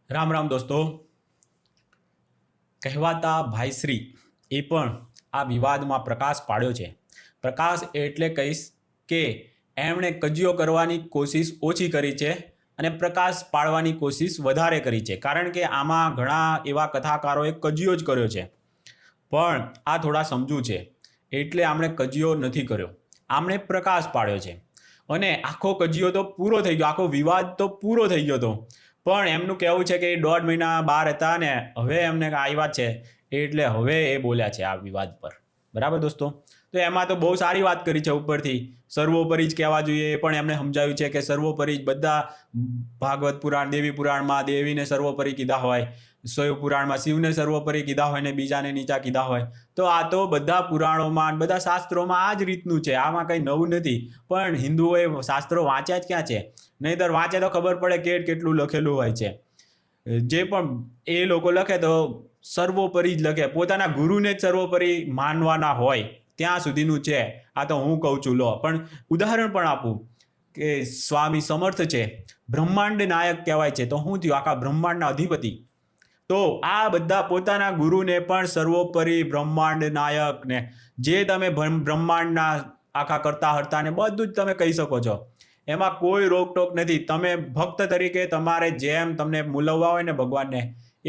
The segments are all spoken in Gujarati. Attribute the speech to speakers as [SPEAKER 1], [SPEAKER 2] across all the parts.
[SPEAKER 1] રામ રામ દોસ્તો. કહેવાતા ભાઈશ્રી એ પણ આ વિવાદમાં પ્રકાશ પાડ્યો છે. પ્રકાશ એટલે કહીશ કે એમણે કજિયો કરવાની કોશિશ ઓછી કરી છે અને પ્રકાશ પાડવાની કોશિશ વધારે કરી છે, કારણ કે આમાં ઘણા એવા કથાકારોએ કજિયો જ કર્યો છે, પણ આ થોડા સમજુ છે એટલે આમણે કજિયો નથી કર્યો, આમણે પ્રકાશ પાડ્યો છે. અને આખો કજિયો તો પૂરો થઈ ગયો, આખો વિવાદ તો પૂરો થઈ ગયો હતો, પણ એમનું કહેવું છે કે 1.5 મહિના બહાર હતા ને હવે એમને આવ્યા છે એટલે હવે એ બોલ્યા છે આ વિવાદ પર. બરાબર દોસ્તો? તો એમાં તો બહુ સારી વાત કરી છે ઉપરથી, સર્વોપરી જ કહેવા જોઈએ. એ પણ એમને સમજાવ્યું છે કે સર્વોપરી જ બધા ભાગવત પુરાણ, દેવી પુરાણમાં દેવીને સર્વોપરી કીધા હોય, શિવ પુરાણમાં શિવને સર્વોપરી કીધા હોય ને બીજાને નીચા કીધા હોય. તો આ તો બધા પુરાણોમાં, બધા શાસ્ત્રોમાં આ જ રીતનું છે, આમાં કંઈ નવું નથી. પણ હિન્દુઓએ શાસ્ત્રો વાંચ્યા જ ક્યાં છે? નહીંતર વાંચે તો ખબર પડે કેટલું લખેલું હોય છે. જે પણ એ લોકો લખે તો સર્વોપરી જ લખે, પોતાના ગુરુને જ સર્વોપરી માનવાના હોય ત્યાં સુધીનું છે. આ તો હું કહું છું. લો, પણ ઉદાહરણ પણ આપું કે સ્વામી સમર્થ છે, બ્રહ્માંડ નાયક કહેવાય છે. તો શું થયું? આખા બ્રહ્માંડના અધિપતિ. તો આ બધા પોતાના ગુરુને પણ સર્વોપરી, બ્રહ્માંડ નાયક ને જે તમે બ્રહ્માંડના આખા કરતા હરતા ને બધું જ તમે કહી શકો છો. એમાં કોઈ રોકટોક નથી. તમે ભક્ત તરીકે તમારે જેમ તમને મૂલવવા હોય ને ભગવાનને,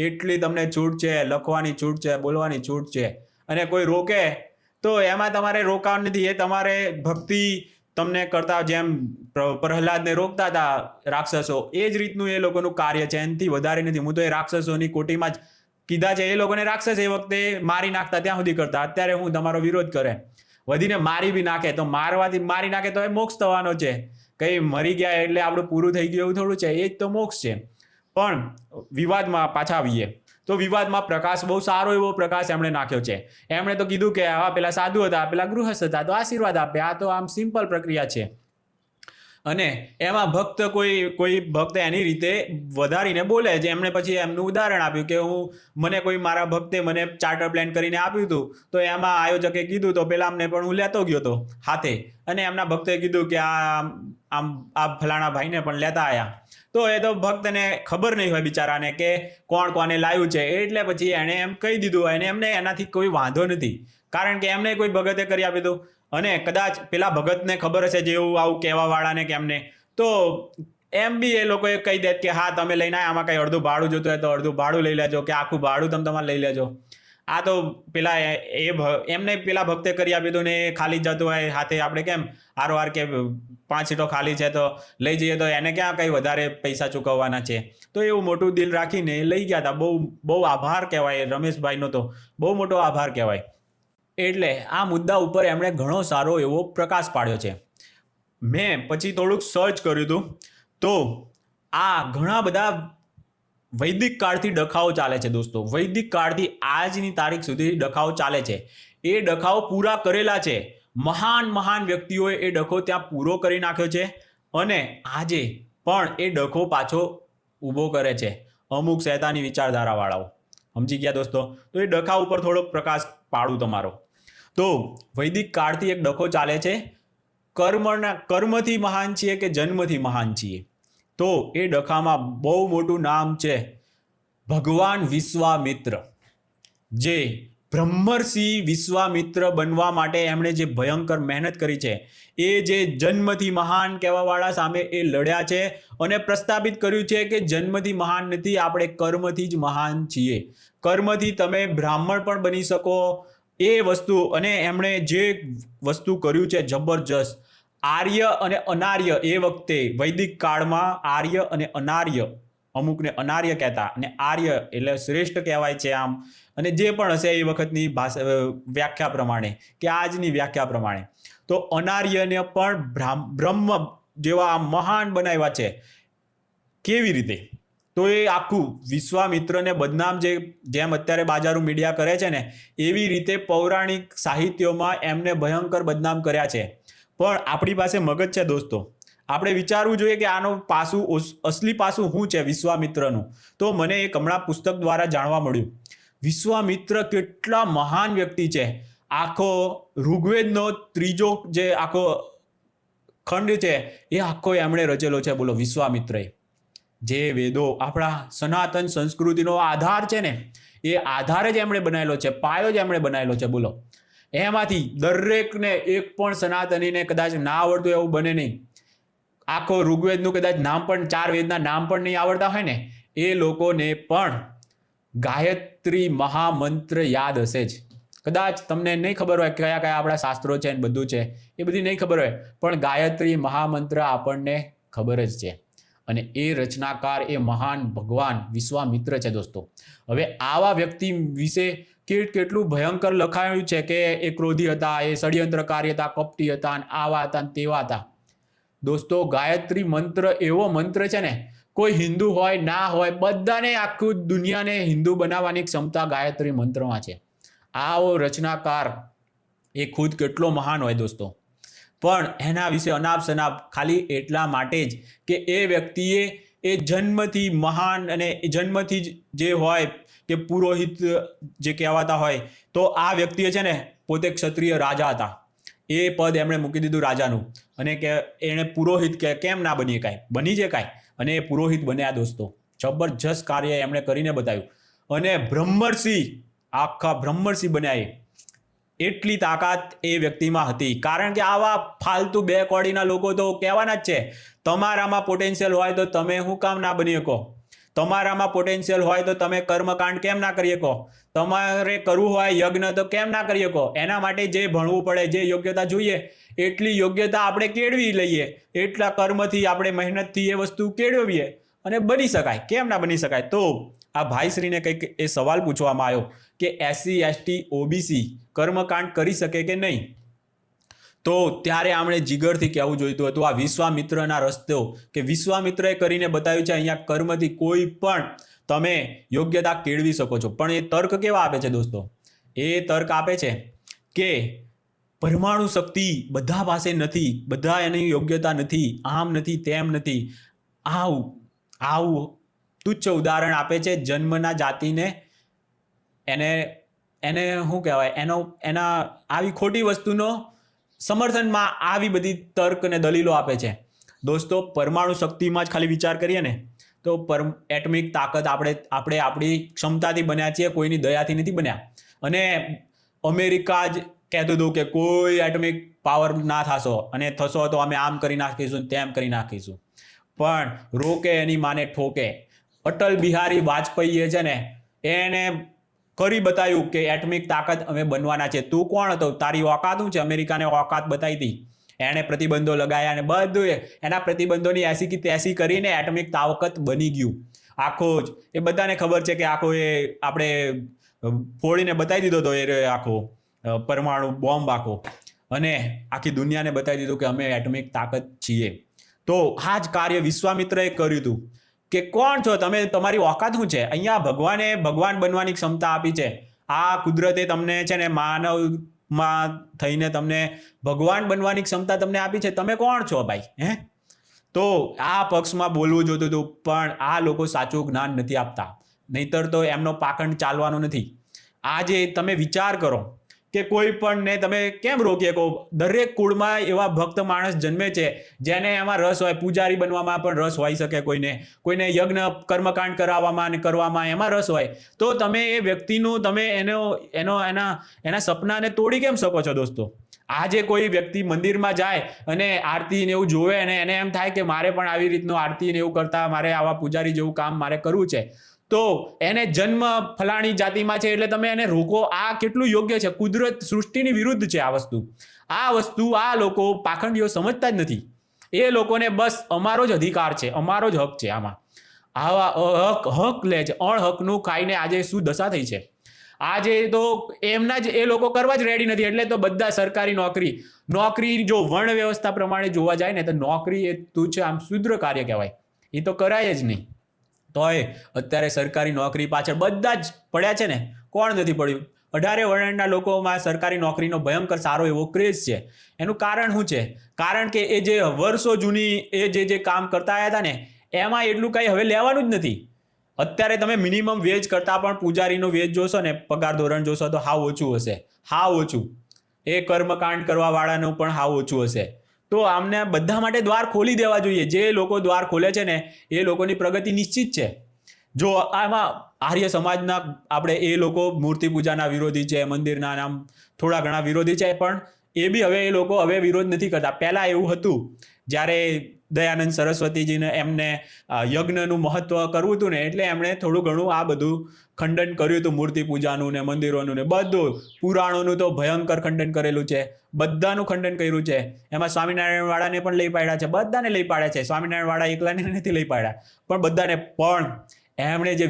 [SPEAKER 1] એટલી તમને છૂટ છે, લખવાની છૂટ છે, બોલવાની છૂટ છે. અને કોઈ રોકે તો એમાં તમારે રોકાવાનું નથી. એ તમારે ભક્તિ તમને કરતા, જેમ પ્રહલાદને રોકતા હતા રાક્ષસો, એ જ રીતનું એ લોકોનું કાર્ય છે, એનાથી વધારે નથી. હું તો એ રાક્ષસોની કોટીમાં જ કીધા છે. એ લોકોને રાક્ષસ એ વખતે મારી નાખતા ત્યાં સુધી કરતા, અત્યારે હું તમારો વિરોધ કરે, વધીને મારી બી નાખે તો મારી નાખે તો એ મોક્ષ થવાનો છે. કંઈ મરી ગયા એટલે આપણું પૂરું થઈ ગયું એવું થોડું છે, એ જ તો મોક્ષ છે. પણ વિવાદમાં પાછા આવીએ તો વિવાદમાં પ્રકાશ, બહુ સારો એવો પ્રકાશ એમણે નાખ્યો છે. એમણે તો કીધું કે આ પેલા સાધુ હતા, પેલા ગૃહસ્થ હતા, તો આશીર્વાદ આપે. આ તો આમ સિમ્પલ પ્રક્રિયા છે. અને એમાં કોઈ ભક્ત એની રીતે વધારીને બોલે છે. એમણે પછી એમનું ઉદાહરણ આપ્યું કે મને કોઈ મારા ભક્તે મને ચાર્ટર પ્લાન કરીને આપ્યું હતું, તો એમાં આયોજકે કીધું તો પેલા અમને પણ હું લેતો ગયો હતો હાથે, અને એમના ભક્તે કીધું કે આ ફલાણા ભાઈને પણ લેતા આવ્યા. તો એ તો ભક્તને ખબર નહીં હોય બિચારાને કે કોણ કોને લાવ્યું છે, એટલે પછી એણે એમ કહી દીધું. અને એમને એનાથી કોઈ વાંધો નથી, કારણ કે એમને કોઈ ભગતે કરી આપ્યું હતું. અને કદાચ પેલા ભગતને ખબર હશે, જેવું આવું કહેવાવાળાને કે એમને, તો એમ બી એ લોકોએ કહી દે કે હા તમે લઈને આમાં કંઈ અડધું ભાડું જોતું હોય તો અડધું ભાડું લઈ લેજો, કે આખું ભાડું તમે તમારે લઈ લેજો. આ તો પેલા એમને પેલા ભક્તે કરી આપ્યું હતું ને એ ખાલી જતું હોય હાથે. આપણે કેમ હારોહાર કે 5 સીટો ખાલી છે તો લઈ જઈએ, તો એને ક્યાં કંઈ વધારે પૈસા ચૂકવવાના છે? તો એવું મોટું દિલ રાખીને લઈ ગયા હતા. બહુ આભાર કહેવાય રમેશભાઈનો, તો બહુ મોટો આભાર કહેવાય. એટલે આ મુદ્દા ઉપર એમણે ઘણો સારો એવો પ્રકાશ પાડ્યો છે. મેં પછી થોડુંક સર્ચ કર્યું હતું, તો આ ઘણા બધા વૈદિક કાળથી ડખાઓ ચાલે છે દોસ્તો. વૈદિક કાળથી આજની તારીખ સુધી ડખાઓ ચાલે છે. એ ડખાઓ પૂરા કરેલા છે. મહાન વ્યક્તિઓએ એ ડખો ત્યાં પૂરો કરી નાખ્યો છે, અને આજે પણ એ ડખો પાછો ઊભો કરે છે અમુક શૈતાની વિચારધારાવાળાઓ. સમજી ગયા દોસ્તો? તો એ ડખા ઉપર થોડોક પ્રકાશ પાડું તમારો. તો વૈદિક કાળથી એક ડખો ચાલે છે, કર્મથી મહાન છીએ કે જન્મથી મહાન છીએ. તો એ ડખામાં બહુ મોટું નામ છે ભગવાન વિશ્વામિત્ર. જે બ્રહ્મર્ષિ વિશ્વામિત્ર બનવા માટે એમણે જે ભયંકર મહેનત કરી છે, એ જે જન્મથી મહાન કહેવાવાળા સામે એ લડ્યા છે અને પ્રસ્થાપિત કર્યું છે કે જન્મથી મહાન નથી, આપણે કર્મથી જ મહાન છીએ. કર્મથી તમે બ્રાહ્મણ પણ બની શકો, એ વસ્તુ. અને એમણે જે વસ્તુ કર્યું છે જબરજસ્ત. આર્ય અને અનાર્ય, એ વખતે વૈદિક કાળમાં આર્ય અને અનાર્ય, અમુકને અનાર્ય કહેતા, અને આર્ય એટલે શ્રેષ્ઠ કહેવાય છે આમ. અને જે પણ હશે એ વખતની વ્યાખ્યા પ્રમાણે કે આજની વ્યાખ્યા પ્રમાણે, તો અનાર્યને પણ બ્રહ્મ જેવા મહાન બનાવ્યા છે. કેવી રીતે? તો એ આખું વિશ્વામિત્રને બદનામ, જેમ અત્યારે બાજારું મીડિયા કરે છે ને, એવી રીતે પૌરાણિક સાહિત્યોમાં એમને ભયંકર બદનામ કર્યા છે. પણ આપણી પાસે મગજ છે દોસ્તો, આપણે વિચારવું જોઈએ કે આનું પાસું, અસલી પાસું શું છે વિશ્વામિત્રનું. તો મને એક હમણાં પુસ્તક દ્વારા જાણવા મળ્યું, વિશ્વામિત્ર કેટલા મહાન વ્યક્તિ છે. આખો ઋગ્વેદનો 3જો જે આખો ખંડ છે એ આખો એમણે રચેલો છે, બોલો, વિશ્વામિત્રએ. જે વેદો આપણા સનાતન સંસ્કૃતિનો આધાર છે ને, એ આધાર જ એમણે બનાવેલો છે, પાયો જ એમણે બનાવેલો છે. બોલો, એમાંથી દરેકને એક પણ સનાતનીને કદાચ ના આવડતું એવું બને નહીં. આખો ઋગ્વેદનું કદાચ નામ પણ, 4 વેદના નામ પણ નહીં આવડતા હોય ને, એ લોકોને પણ ગાયત્રી મહામંત્ર યાદ હશે જ. કદાચ તમને નહીં ખબર હોય કયા કયા આપણા શાસ્ત્રો છે ને બધું છે, એ બધી નહીં ખબર હોય, પણ ગાયત્રી મહામંત્ર આપણને ખબર જ છે. અને એ રચનાકાર, એ મહાન ભગવાન વિશ્વામિત્ર છે દોસ્તો. હવે આવા વ્યક્તિ વિશે કેટલું ભયંકર લખાયું છે કે એ ક્રોધી હતા, એ ષડયંત્રકારી હતા, કપટી હતા, અને આવા હતા ને તેવા હતા. દોસ્તો, ગાયત્રી મંત્ર એવો મંત્ર છે ને, કોઈ હિન્દુ હોય ના હોય, બધાને, આખું દુનિયાને હિન્દુ બનાવવાની ક્ષમતા ગાયત્રી મંત્રમાં છે. આવો રચનાકાર એ ખુદ કેટલો મહાન હોય દોસ્તો. પણ એના વિશે અનાપ શનાપ ખાલી એટલા માટે જ કે એ વ્યક્તિએ એ જન્મથી મહાન, અને એ જન્મથી જ જે હોય કે પુરોહિત જે કહેવાતા હોય, તો આ વ્યક્તિએ છે ને પોતે ક્ષત્રિય રાજા હતા. એ પદ એમણે મૂકી દીધું રાજાનું, અને કે એણે પુરોહિત કે કેમ ના બની કાંઈ, બની છે કાંઈ, અને એ પુરોહિત બન્યા દોસ્તો. જબરજસ્ત કાર્ય એમણે કરીને બતાવ્યું. અને બ્રહ્મર્ષિ, આખા બ્રહ્મર્ષિ બન્યા. એટલી તાકાત એ વ્યક્તિમાં હતી. કારણ કે આવા ફાલતુ 2 કોડીના લોકો તો કહેવાના જ છે, તમારામાં પોટેન્શિયલ હોય તો તમે શું કામ ના બની શકો? તમારામાં પોટેન્શિયલ હોય તો તમે કર્મકાંડ કેમ ના કરી શકો? તમારે કરવું હોય યજ્ઞ તો કેમ ના કરી શકો? એના માટે જે ભણવું પડે, જે યોગ્યતા જોઈએ, એટલી યોગ્યતા આપણે કેળવી લઈએ. એટલા કર્મથી, આપણે મહેનતથી એ વસ્તુ કેળવીએ અને બની શકાય. કેમ ના બની શકાય? તો આ ભાઈશ્રીને કંઈક એ સવાલ પૂછવામાં આવ્યો કે SC ST OBC કર્મકાંડ કરી શકે કે નહીં? તો ત્યારે આપણે જીગરથી કહેવું જોઈતું હતું આ વિશ્વામિત્રના રસ્તો, કે વિશ્વામિત્રએ કરીને બતાવ્યું છે અહીંયા કર્મથી કોઈ પણ તમે યોગ્યતા કેળવી શકો છો. પણ એ તર્ક કેવા આપે છે દોસ્તો? એ તર્ક આપે છે કે પરમાણુ શક્તિ બધા પાસે નથી, બધા એની યોગ્યતા નથી, આમ નથી, તેમ નથી. આવું તુચ્છ ઉદાહરણ આપે છે જન્મના જાતિને, એને શું કહેવાય, એના આવી ખોટી વસ્તુનો સમર્થનમાં આવી બધી તર્ક અને દલીલો આપે છે. દોસ્તો, પરમાણુ શક્તિમાં જ ખાલી વિચાર કરીએ ને તો એટમિક તાકાત આપણે આપણી ક્ષમતાથી બન્યા છીએ, કોઈની દયાથી નથી બન્યા. અને અમેરિકા જ કહેતું હતું કે કોઈ એટમિક પાવર ના થશો, અને થશો તો અમે આમ કરી નાખીશું, તેમ કરી નાખીશું. પણ રોકે એની માને ઠોકે. અટલ બિહારી વાજપેયીએ છે ને એને કરી બતાવ્યું કે એટમિક તાકાત અમે બનવાના છે. તું કોણ હતો? તારી ઓકાત શું છે? અમેરિકાને ઓકાત બતાવી હતી. એણે પ્રતિબંધો લગાવ્યા, અને બધું એના પ્રતિબંધોની 80 કે 83 કરીને એટમિક તાકાત બની ગયું. આખો જ એ બધાને ખબર છે કે આખો એ આપણે ફોડીને બતાવી દીધો હતો એ આખો પરમાણુ બોમ્બ આખો, અને આખી દુનિયાને બતાવી દીધું કે અમે એટમિક તાકાત છીએ. તો આ જ કાર્ય વિશ્વામિત્રએ કર્યું હતું. કે કોણ છો તમે? તમારી ઓકાત શું છે? અહીંયા ભગવાને ભગવાન બનવાની ક્ષમતા આપી છે. આ કુદરતે તમને છે ને માનવમાં થઈને તમને ભગવાન બનવાની ક્ષમતા તમને આપી છે. તમે કોણ છો ભાઈ? તો આ પક્ષમાં બોલવું જોતું હતું, પણ આ લોકો સાચું જ્ઞાન નથી આપતા. નહીતર તો એમનો પાખંડ ચાલવાનો નથી. આજે તમે વિચાર કરો કે કોઈ પણ ને તમે કેમ રોકી શકો? દરેક કુળમાં એવા ભક્ત માણસ જન્મે છે જેને એમાં રસ હોય. પૂજારી બનવામાં પણ રસ હોઈ શકે કોઈને યજ્ઞ કર્મકાંડ કરાવવામાં અને કરવામાં એમાં રસ હોય. તો તમે એ વ્યક્તિનું તમે એના સપનાને તોડી કેમ શકો છો દોસ્તો? આજે કોઈ વ્યક્તિ મંદિરમાં જાય અને આરતી ને એવું જોવે, અને એને એમ થાય કે મારે પણ આવી રીતનું આરતી ને એવું કરતા, મારે આવા પૂજારી જેવું કામ મારે કરવું છે. તો એને જન્મ ફલાણી જાતિમાં છે એટલે તમે એને રોકો. આ કેટલું યોગ્ય છે? કુદરત સૃષ્ટિની વિરુદ્ધ છે આ વસ્તુ. આ લોકો પાખંડીઓ સમજતા જ નથી. એ લોકોને બસ અમારો જ અધિકાર છે, અમારો જ હક છે. આમાં આવા હક લે છે. અણહકનું ખાઈને આજે શું દશા થઈ છે? આજે તો એમના જ એ લોકો કરવા જ રેડી નથી. એટલે તો બધા સરકારી નોકરી જો વર્ણ વ્યવસ્થા પ્રમાણે જોવા જાય ને તો નોકરી એ તુચ્છ આમ શુદ્ર કાર્ય કહેવાય. એ તો કરાય જ નહીં. તોય અત્યારે સરકારી નોકરી પાછળ બધા જ પડ્યા છે ને. કોણ નથી પડ્યું? 18 વર્ણના લોકોમાં સરકારી નોકરીનો ભયંકર સારો એવો ક્રેઝ છે. એનું કારણ શું છે? કારણ કે એ જે વર્ષો જૂની એ જે કામ કરતા આવ્યા હતા ને, એમાં એટલું કંઈ હવે લેવાનું જ નથી. અત્યારે તમે મિનિમમ વેજ કરતાં પણ પૂજારીનો વેજ જોશો ને, પગાર ધોરણ જોશો તો હાવ ઓછું હશે. હાવ ઓછું. એ કર્મકાંડ કરવાવાળાનું પણ હાવ ઓછું હશે. તો આમને બધા માટે દ્વાર ખોલી દેવા જોઈએ. જે લોકો દ્વાર ખોલે છે ને એ લોકોની પ્રગતિ નિશ્ચિત છે. જો આમાં આર્ય સમાજના આપણે એ લોકો મૂર્તિ પૂજાના વિરોધી છે, મંદિરના નામ થોડા ઘણા વિરોધી છે, પણ એ બી હવે એ લોકો હવે વિરોધ નથી કરતા. પહેલાં એવું હતું જ્યારે દયાનંદ સરસ્વતીજીને એમને યજ્ઞનું મહત્વ કરવું હતું ને, એટલે એમણે થોડું ઘણું આ બધું ખંડન કર્યું હતું, મૂર્તિ પૂજાનું ને મંદિરોનું ને બધું. પુરાણોનું તો ભયંકર ખંડન કરેલું છે, બધાનું ખંડન કર્યું છે. એમાં સ્વામિનારાયણવાળાને પણ લઈ પાડ્યા છે, બધાને લઈ પાડ્યા છે. સ્વામિનારાયણવાળા એકલાને નથી લઈ પાડ્યા, પણ બધાને. પણ એમણે જે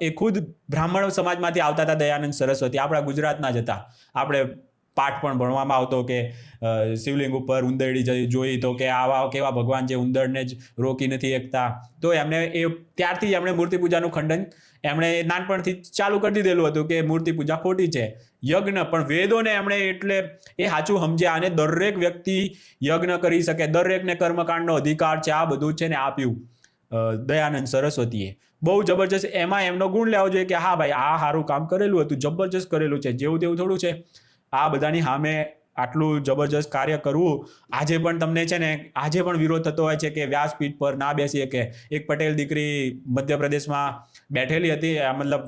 [SPEAKER 1] એ ખુદ બ્રાહ્મણ સમાજમાંથી આવતા હતા દયાનંદ સરસ્વતી, આપણા ગુજરાતના જ હતા. આપણે પાઠ પણ ભણવામાં આવતો કે શિવલિંગ ઉપર ઉંદરડી જોઈ તો કે આવા કેવા ભગવાન જે ઉંદરને જ રોકી નથી શકતા. તો એમણે ત્યારથી એમણે મૂર્તિ પૂજાનું ખંડન એમણે નાનપણથી ચાલુ કરી દીધેલું હતું કે મૂર્તિ પૂજા ખોટી છે. યજ્ઞ પણ વેદોને એમણે એટલે એ સાચું સમજ્યા અને દરેક વ્યક્તિ યજ્ઞ કરી શકે, દરેકને કર્મકાંડનો અધિકાર છે, આ બધું છે ને આપ્યું દયાનંદ સરસ્વતીએ. બહુ જબરજસ્ત એમાં એમનો ગુણ લેવો જોઈએ કે હા ભાઈ આ સારું કામ કરેલું હતું, જબરજસ્ત કરેલું છે, જેવું તેવું થોડું છે. આ બધાની સામે આટલું જબરજસ્ત કાર્ય કરવું. આજે પણ તમને છે ને આજે પણ વિરોધ થતો હોય છે કે વ્યાસપીઠ પર ના બેસી શકે. એક પટેલ દીકરી મધ્યપ્રદેશમાં બેઠેલી હતી, મતલબ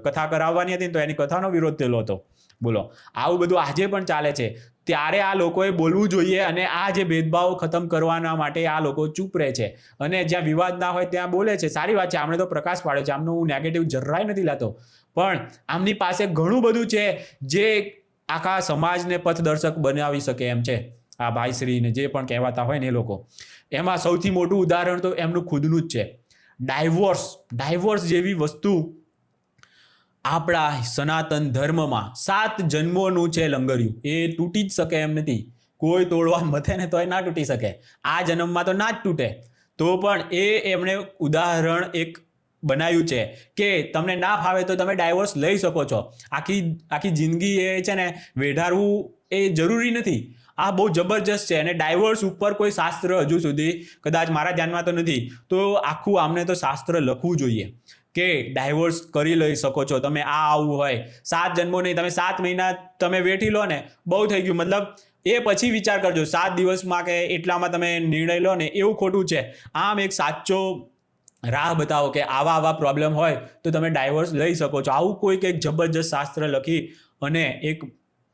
[SPEAKER 1] કથા કરાવવાની હતી, તો એની કથાનો વિરોધ થયેલો હતો. બોલો, આવું બધું આજે પણ ચાલે છે. ત્યારે આ લોકોએ બોલવું જોઈએ અને આ જે ભેદભાવ ખતમ કરવાના માટે આ લોકો ચૂપ રહે છે અને જ્યાં વિવાદ ના હોય ત્યાં બોલે છે. સારી વાત છે, આમણે તો પ્રકાશ પાડ્યો છે, આમનું હું નેગેટિવ જરાય નથી લાતો, પણ આમની પાસે ઘણું બધું છે જે આખા સમાજને પથદર્શક બનાવી શકે એમ છે. આ ભાઈશ્રીને જે પણ કહેવાતા હોય ને એ લોકો, એમાં સૌથી મોટું ઉદાહરણ તો એમનું ખુદનું જ છે. ડાયવોર્સ જેવી વસ્તુ આપણા સનાતન ધર્મમાં 7 જન્મોનું છે લંગર્યું. એ તૂટી જ શકે એમ નથી. કોઈ તોડવા મથે ને તોય ના તૂટી શકે. આ જન્મમાં તો ના જ તૂટે. તો પણ એમણે ઉદાહરણ એક બનાવ્યું છે કે તમને ના ફાવે તો તમે ડાયવોર્સ લઈ શકો છો. આખી જિંદગી એ છે ને વેઢારવું એ જરૂરી નથી. આ બહુ જબરજસ્ત છે. અને ડાયવોર્સ ઉપર કોઈ શાસ્ત્ર હજુ સુધી કદાચ મારા ધ્યાનમાં તો નથી, તો આખું આમને તો શાસ્ત્ર લખવું જોઈએ કે ડાયવોર્સ કરી લઈ શકો છો તમે. આ આવું હોય 7 જન્મો નહીં, તમે 7 મહિના તમે વેઠી લો ને, બહુ થઈ ગયું. મતલબ એ પછી વિચાર કરજો, 7 દિવસમાં કે એટલામાં તમે નિર્ણય લો ને, એવું ખોટું છે. આમ એક સાચો રાહ બતાવો કે આવા પ્રોબ્લેમ હોય તો તમે ડાયવોર્સ લઈ શકો છો. આવું કોઈક એક જબરજસ્ત શાસ્ત્ર લખી અને એક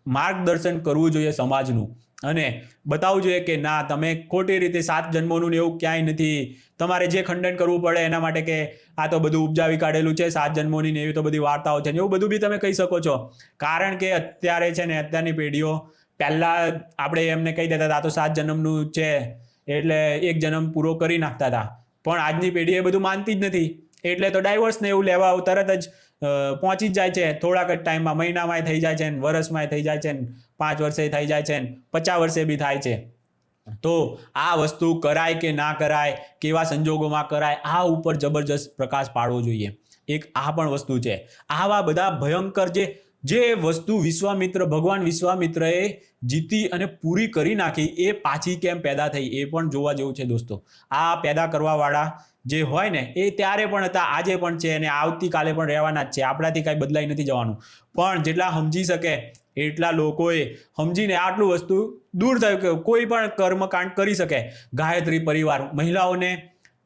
[SPEAKER 1] માર્ગદર્શન કરવું જોઈએ સમાજનું અને બતાવવું જોઈએ કે ના, તમે ખોટી રીતે 7 જન્મોનું ને એવું ક્યાંય નથી. તમારે જે ખંડન કરવું પડે એના માટે કે આ તો બધું ઉપજાવી કાઢેલું છે 7 જન્મોની ને એવી તો બધી વાર્તાઓ છે ને એવું બધું બી તમે કહી શકો છો. કારણ કે અત્યારે છે ને અત્યારની પેઢીઓ, પહેલાં આપણે એમને કહી દેતા હતા આ તો 7 જન્મનું છે એટલે એક જન્મ પૂરો કરી નાખતા હતા, પણ આજની પેઢી એ બધું માનતી જ નથી. એટલે તો ડાયવોર્સને એવું લેવા તરત જ પહોંચી જ જાય છે. થોડાક જ ટાઈમમાં, મહિનામાં થઈ જાય છે ને, વર્ષમાં થઈ જાય છે ને, 5 વર્ષે થઈ જાય છે ને, 50 વર્ષે બી થાય છે. તો આ વસ્તુ કરાય કે ના કરાય, કેવા સંજોગોમાં કરાય, આ ઉપર જબરજસ્ત પ્રકાશ પાડવો જોઈએ. એક આ પણ વસ્તુ છે. આવા બધા ભયંકર જે વસ્તુ ભગવાન વિશ્વામિત્રએ જીતી અને પૂરી કરી નાખી, એ પાછી કેમ પેદા થઈ એ પણ જોવા જેવું છે દોસ્તો. આ પેદા કરવાવાળા જે હોય ને એ ત્યારે પણ હતા, આજે પણ છે અને આવતીકાલે પણ રહેવાના જ છે. આપણાથી કાંઈ બદલાઈ નથી જવાનું. પણ જેટલા સમજી શકે એટલા લોકોએ સમજીને આટલું વસ્તુ દૂર થયું કે કોઈ પણ કર્મકાંડ કરી શકે. ગાયત્રી પરિવાર, મહિલાઓને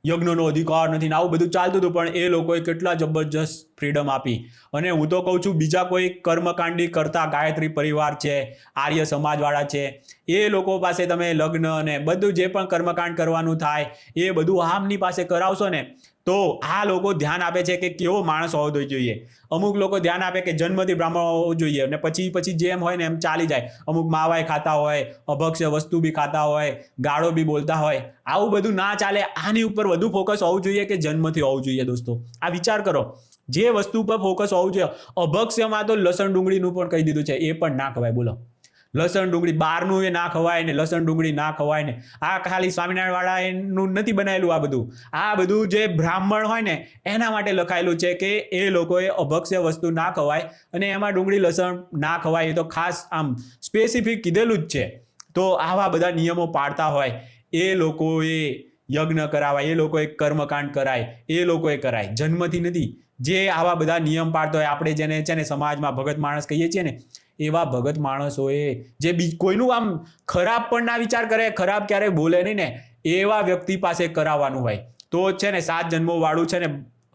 [SPEAKER 1] યજ્ઞનો અધિકાર નથી ને આવું બધું ચાલતું હતું, પણ એ લોકોએ કેટલા જબરજસ્ત ફ્રીડમ આપી. અને હું તો કહું છું બીજા કોઈ કર્મકાંડી કરતા ગાયત્રી પરિવાર છે, આર્ય સમાજવાળા છે, એ લોકો પાસે તમે લગ્ન અને બધું જે પણ કર્મકાંડ કરવાનું થાય એ બધું આમની પાસે કરાવશો ને, તો આ લોકો ધ્યાન આપે છે કે કેવો માણસ હોવો જોઈએ. અમુક લોકો ધ્યાન આપે કે જન્મથી બ્રાહ્મણ હોવો જોઈએ અને પછી જેમ હોય ને એમ ચાલી જાય. અમુક માવાય ખાતા હોય, અભક્ષ્ય વસ્તુ બી ખાતા હોય, ગાળો બી બોલતા હોય. આવું બધું ના ચાલે. આની ઉપર વધુ ફોકસ હોવું જોઈએ કે જન્મથી હોવું જોઈએ. દોસ્તો આ વિચાર કરો, જે વસ્તુ પર ફોકસ હોવું જોઈએ. અભક્ષ્યમાં તો લસણ ડુંગળીનું પણ કહી દીધું છે, એ પણ ના ખવાય. બોલો, લસણ ડુંગળી બહારનું એ ના ખવાય ને, લસણ ડુંગળી ના ખવાય ને. આ ખાલી સ્વામિનારાયણવાળાનું નથી બનાવેલું. આ બધું જે બ્રાહ્મણ હોય ને એના માટે લખાયેલું છે કે એ લોકોએ અભક્ષ્ય વસ્તુ ના ખવાય અને એમાં ડુંગળી લસણ ના ખવાય. એ તો ખાસ આમ સ્પેસિફિક કીધેલું જ છે. તો આવા બધા નિયમો પાળતા હોય એ લોકોએ યજ્ઞ કરાવાય, એ લોકોએ કર્મકાંડ કરાય, એ લોકોએ કરાય, જન્મથી નથી. જે આવા બધા નિયમ પાળતો હોય, આપણે જેને છે ને સમાજમાં ભગત માણસ કહીએ છીએ ને, એવા ભગત માણસોએ જે કોઈનું આમ ખરાબ પણ ના વિચાર કરે, ખરાબ ક્યારેય બોલે નહીં ને, એવા વ્યક્તિ પાસે કરાવવાનું હોય તો છે ને 7 જન્મો વાળું છે ને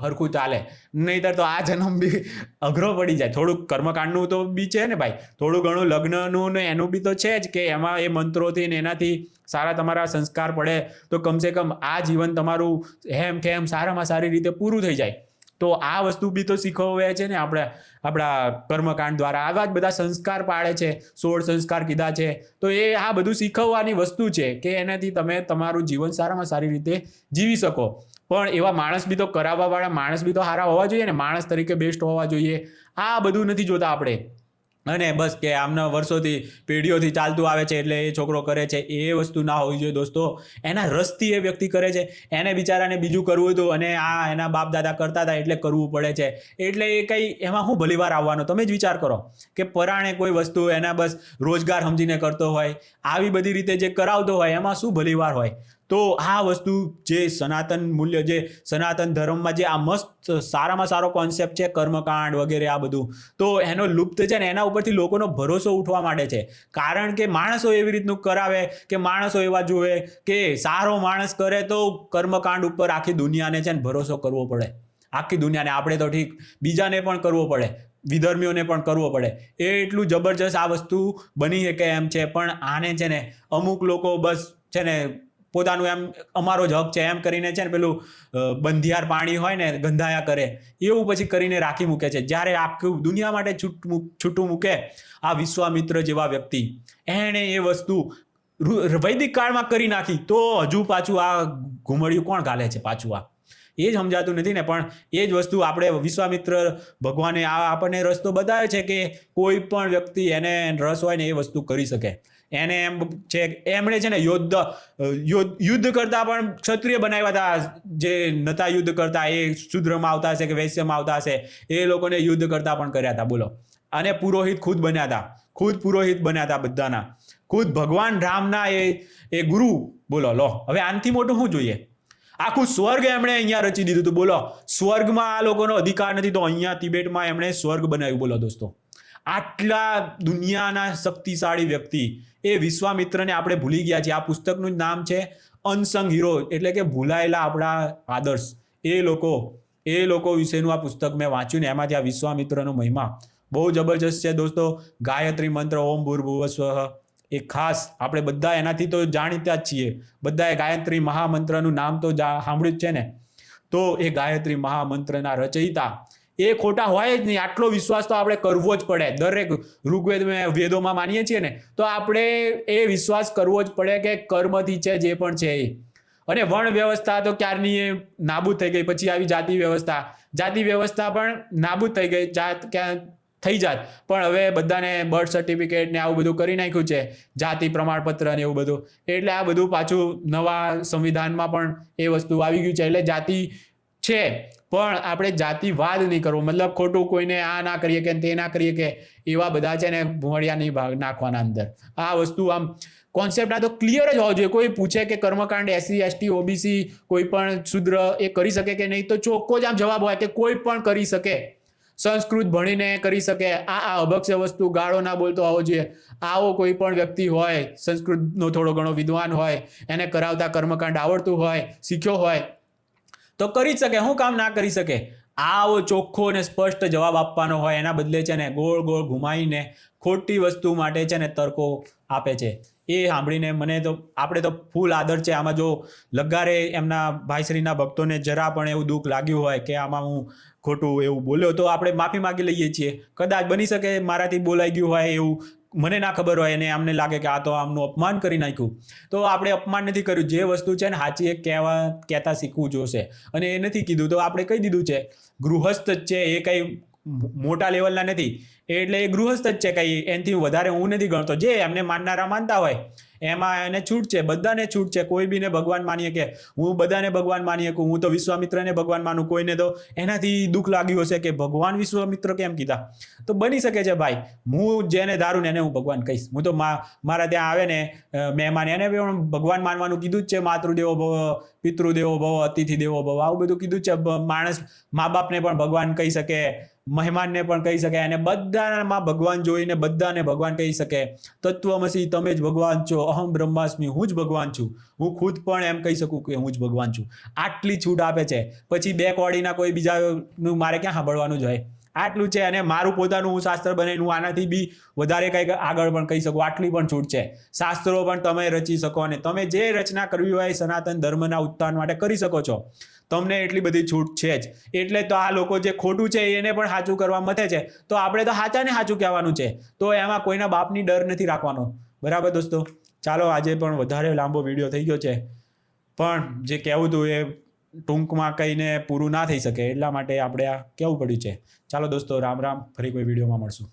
[SPEAKER 1] હરખું ચાલે. નહીંતર તો આ જન્મ બી અઘરો પડી જાય. થોડુંક કર્મકાંડનું તો બી છે ને ભાઈ, થોડું ઘણું લગ્નનું ને એનું બી તો છે જ કે એમાં એ મંત્રોથી ને એનાથી સારા તમારા સંસ્કાર પડે તો કમસે કમ આ જીવન તમારું હેમ ખેમ સારામાં સારી રીતે પૂરું થઈ જાય. તો આ વસ્તુ બી તો શીખવે છે ને આપણા કર્મકાંડ દ્વારા. આવા જ બધા સંસ્કાર પાડે છે, 16 સંસ્કાર કીધા છે. તો એ આ બધું શીખવવાની વસ્તુ છે કે એનાથી તમે તમારું જીવન સારામાં સારી રીતે જીવી શકો. પણ એવા માણસ બી તો કરાવવાવાળા માણસ બી તો સારા હોવા જોઈએ ને, માણસ તરીકે બેસ્ટ હોવા જોઈએ. આ બધું નથી જોતા આપણે. અને બસ કે આમના વર્ષોથી પેઢીઓથી ચાલતું આવે છે એટલે એ છોકરો કરે છે, એ વસ્તુ ના હોવી જોઈએ દોસ્તો. એના રસથી એ વ્યક્તિ કરે છે, એને બિચારાને બીજું કરવું હતું અને આ એના બાપ દાદા કરતા હતા એટલે કરવું પડે છે. એટલે એ કંઈ એમાં શું ભલીવાર આવવાનો? તમે જ વિચાર કરો કે પરાણે કોઈ વસ્તુ એના બસ રોજગાર સમજીને કરતો હોય, આવી બધી રીતે જે કરાવતો હોય એમાં શું ભલીવાર હોય? તો આ વસ્તુ જે સનાતન મૂલ્ય, જે સનાતન ધર્મમાં જે આ મસ્ત સારામાં સારો કોન્સેપ્ટ છે કર્મકાંડ વગેરે આ બધું, તો એનો લુપ્ત છે ને એના ઉપરથી લોકોનો ભરોસો ઉઠવા માંડે છે. કારણ કે માણસો એવી રીતનું કરાવે કે માણસો એવા જુએ કે સારો માણસ કરે તો કર્મકાંડ ઉપર આખી દુનિયાને છે ને ભરોસો કરવો પડે. આખી દુનિયાને, આપણે તો ઠીક બીજાને પણ કરવો પડે, વિધર્મીઓને પણ કરવો પડે. એ એટલું જબરજસ્ત આ વસ્તુ બની શકે એમ છે. પણ આને છે ને અમુક લોકો બસ છે ને પોતાનું એમ અમારો જ હક છે એમ કરીને છે ને પેલું બંધિયાર પાણી હોય ને ગંધાયા કરે એવું પછી કરીને રાખી મૂકે છે. જ્યારે આખું દુનિયા માટે છૂટું મૂકે આ વિશ્વામિત્ર જેવા વ્યક્તિ, એણે એ વસ્તુ વૈદિક કાળમાં કરી નાખી તો હજુ પાછું આ ઘુમડિયું કોણ ગાલે છે પાછું? આ એ જ સમજાતું નથી ને. પણ એ જ વસ્તુ આપણે વિશ્વામિત્ર ભગવાને આપણને રસ્તો બતાવે છે કે કોઈ પણ વ્યક્તિ એને રસ હોય ને એ વસ્તુ કરી શકે. એને એમ છે, એમણે છે ને યુદ્ધ કરતા પણ ક્ષત્રિય બનાવ્યા હતા. જે નતા યુદ્ધ કરતા એ શુદ્રમાં આવતા હશે કે વૈશ્યમાં આવતા હશે, એ લોકોને યુદ્ધ કરતા પણ કર્યા હતા, બોલો. અને પુરોહિત ખુદ બન્યા હતા, ખુદ પુરોહિત બન્યા હતા બધાના, ખુદ ભગવાન રામના એ ગુરુ, બોલો. લો હવે આનાથી મોટું શું જોઈએ? આખું સ્વર્ગ એમણે અહીંયા રચી દીધું હતું, બોલો. સ્વર્ગમાં આ લોકોનો અધિકાર નથી તો અહીંયા તિબેટમાં એમણે સ્વર્ગ બનાવ્યું, બોલો દોસ્તો. આટલા દુનિયાના શક્તિશાળી વ્યક્તિ એ વિશ્વામિત્રને આપણે ભૂલી ગયા છીએ. આ પુસ્તકનું જ નામ છે અનસંગ હીરો, એટલે કે ભૂલાયેલા આપણા આદર્શ. એ લોકો વિશેનું આ પુસ્તક મેં વાંચ્યું ને એમાંથી આ વિશ્વામિત્રનો મહિમા બહુ જબરજસ્ત છે દોસ્તો. ગાયત્રી મંત્ર ઓમ ભૂર્ભુવસ્વઃ એ ખાસ આપણે બધા એનાથી તો જાણીતા જ છીએ. બધાએ ગાયત્રી મહામંત્રનું નામ તો સાંભળ્યું જ છે ને. તો એ ગાયત્રી મહામંત્રના રચયિતા એ ખોટા હોય જ નહીં. આટલો વિશ્વાસ તો આપણે કરવો જ પડે. દરેક ઋગ્વેદ વેદોમાં માનીએ છીએ ને તો આપણે એ વિશ્વાસ કરવો જ પડે કે કર્મથી છે જે પણ છે એ. અને વર્ણ વ્યવસ્થા તો ક્યારની એ નાબૂદ થઈ ગઈ. પછી આવી જાતિ વ્યવસ્થા પણ નાબૂદ થઈ ગઈ. જાત ક્યાં થઈ જાત, પણ હવે બધાને બર્થ સર્ટિફિકેટ ને આવું બધું કરી નાખ્યું છે, જાતિ પ્રમાણપત્ર ને એવું બધું. એટલે આ બધું પાછું નવા સંવિધાનમાં પણ એ વસ્તુ આવી ગયું છે. એટલે જાતિ છે પણ આપણે જાતિવાદ નહીં કરવો, મતલબ ખોટું કોઈને આ ના કરીએ કે તે ના કરીએ કે એવા બધા છે ને ભૂમડિયા નહીં નાખવાના અંદર. આ વસ્તુ આમ કોન્સેપ્ટ આ તો ક્લિયર જ હોવો જોઈએ. કોઈ પૂછે કે કર્મકાંડ SC ST OBC કોઈ પણ શુદ્ર એ કરી શકે કે નહીં, તો ચોખ્ખો જ આમ જવાબ હોય કે કોઈ પણ કરી શકે. સંસ્કૃત ભણીને કરી શકે. આ અભક્ષ્ય વસ્તુ ગાળો ના બોલતો હોવો જોઈએ. આવો કોઈ પણ વ્યક્તિ હોય, સંસ્કૃતનો થોડો ઘણો વિદ્વાન હોય, એને કરાવતા કર્મકાંડ આવડતું હોય, શીખ્યો હોય તો કરી શકે. શું કામ ના કરી શકે? આવો ચોખ્ખો અને સ્પષ્ટ જવાબ આપવાનો હોય, એના બદલે છે ને ગોળ ગોળ ઘુમાઈને ખોટી વસ્તુ માટે છે ને તર્કો આપે છે. એ સાંભળીને મને તો આપણે તો ફૂલ આદર છે. આમાં જો લગારે એમના ભાઈશ્રીના ભક્તોને જરા પણ એવું દુઃખ લાગ્યું હોય કે આમાં હું ખોટું એવું બોલ્યો તો આપણે માફી માગી લઈએ છીએ. કદાચ બની શકે મારાથી બોલાઈ ગયું હોય એવું, મને ના ખબર હોય અને અમને લાગે કે આ તો આમનું અપમાન કરી નાખ્યું, તો આપણે અપમાન નથી કર્યું. જે વસ્તુ છે ને સાચી એ કહેતા શીખવું જોશે. અને એ નથી કીધું તો આપણે કહી દીધું છે. ગૃહસ્થ જ છે, એ કંઈ મોટા લેવલના નથી, એટલે એ ગૃહસ્થ જ છે. કંઈ એનાથી વધારે હું નથી ગણતો. જે એમને માનનારા માનતા હોય એમાં એને છૂટ છે, બધાને છૂટ છે. કોઈ બીને ભગવાન માનીએ કે હું બધાને ભગવાન માનીએ કે હું તો વિશ્વામિત્રને ભગવાન માનું. કોઈને તો એનાથી દુઃખ લાગ્યું હશે કે ભગવાન વિશ્વામિત્ર કેમ કીધા. તો બની શકે છે ભાઈ, હું જેને ધારું ને એને હું ભગવાન કહીશ. હું તો મારા ત્યાં આવે ને મહેમાન એને પણ ભગવાન માનવાનું કીધું જ છે. માતૃદેવો ભવ, પિતૃદેવો ભવ, અતિથિ દેવો ભવ, આવું બધું કીધું જ છે. માણસ મા બાપને પણ ભગવાન કહી શકે, મહેમાનને પણ કહી શકે અને બધામાં ભગવાન જોઈને બધાને ભગવાન કહી શકે તત્વમસી તમે જ ભગવાન છો, અહમ બ્રહ્માસ્મિ હું જ ભગવાન છું, હું ખુદ પણ એમ કહી શકું કે હું જ ભગવાન છું. આટલી છૂટ આપે છે. પછી બે કોડીના કોઈ બીજાનું મારે ક્યાં સાંભળવાનું જ હોય. આટલું છે. અને મારું પોતાનું હું શાસ્ત્ર બનાવીને હું આનાથી બી વધારે કંઈક આગળ પણ કહી શકું. આટલી પણ છૂટ છે. શાસ્ત્રો પણ તમે રચી શકો અને તમે જે રચના કરવી હોય સનાતન ધર્મના ઉત્થાન માટે કરી શકો છો. તમને એટલી બધી છૂટ છે જ. એટલે તો આ લોકો જે ખોટું છે એને પણ સાચું કરવા મથે છે. તો આપણે તો સાચાને સાચું કહેવાનું છે. તો એમાં કોઈના બાપની ડર નથી રાખવાનો. બરાબર દોસ્તો? ચાલો, આજે પણ વધારે લાંબો વિડીયો થઈ ગયો છે, પણ જે કહેવું હતું એ ટૂંકમાં કહીને પૂરું ના થઈ શકે એટલા માટે આપણે આ કહેવું પડ્યું છે. ચાલો દોસ્તો, રામ રામ. ફરી કોઈ વિડીયોમાં મળશું.